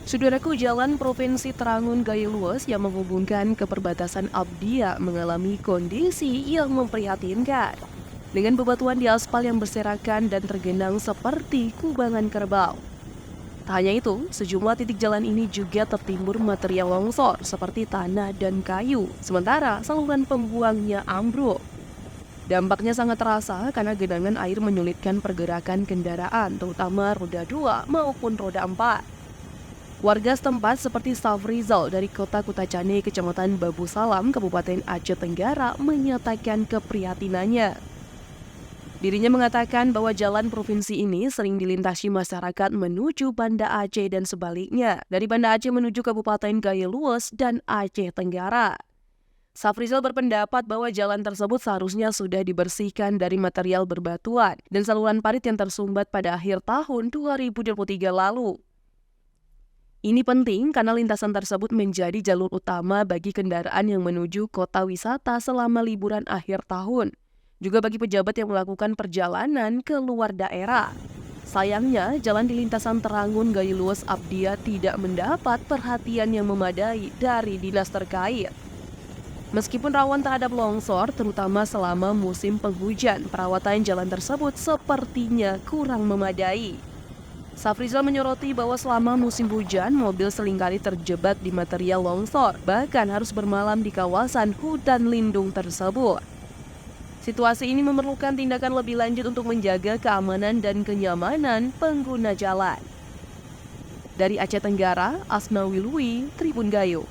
Saudaraku, jalan Provinsi Terangun Gaya Luas yang menghubungkan ke perbatasan Abdia mengalami kondisi yang memprihatinkan. Dengan bebatuan di aspal yang berserakan dan tergenang seperti kubangan kerbau. Tak hanya itu, sejumlah titik jalan ini juga tertimbun material longsor seperti tanah dan kayu, sementara saluran pembuangnya ambruk. Dampaknya sangat terasa karena genangan air menyulitkan pergerakan kendaraan, terutama roda 2 maupun roda 4. Warga setempat seperti Safrizal dari kota Kutacane, Kecamatan Babu Salam, Kabupaten Aceh Tenggara menyatakan keprihatinannya. Dirinya mengatakan bahwa jalan provinsi ini sering dilintasi masyarakat menuju Banda Aceh dan sebaliknya, dari Banda Aceh menuju Kabupaten Gaya Luas dan Aceh Tenggara. Safrizal berpendapat bahwa jalan tersebut seharusnya sudah dibersihkan dari material berbatuan dan saluran parit yang tersumbat pada akhir tahun 2023 lalu. Ini penting karena lintasan tersebut menjadi jalur utama bagi kendaraan yang menuju kota wisata selama liburan akhir tahun. Juga bagi pejabat yang melakukan perjalanan ke luar daerah. Sayangnya, jalan di lintasan Terangun Gaya Luas Abdia tidak mendapat perhatian yang memadai dari dinas terkait. Meskipun rawan terhadap longsor, terutama selama musim penghujan, perawatan jalan tersebut sepertinya kurang memadai. Safrizal menyoroti bahwa selama musim hujan, mobil seringkali terjebak di material longsor, bahkan harus bermalam di kawasan hutan lindung tersebut. Situasi ini memerlukan tindakan lebih lanjut untuk menjaga keamanan dan kenyamanan pengguna jalan. Dari Aceh Tenggara, Asnawi Lui, Tribun Gayo.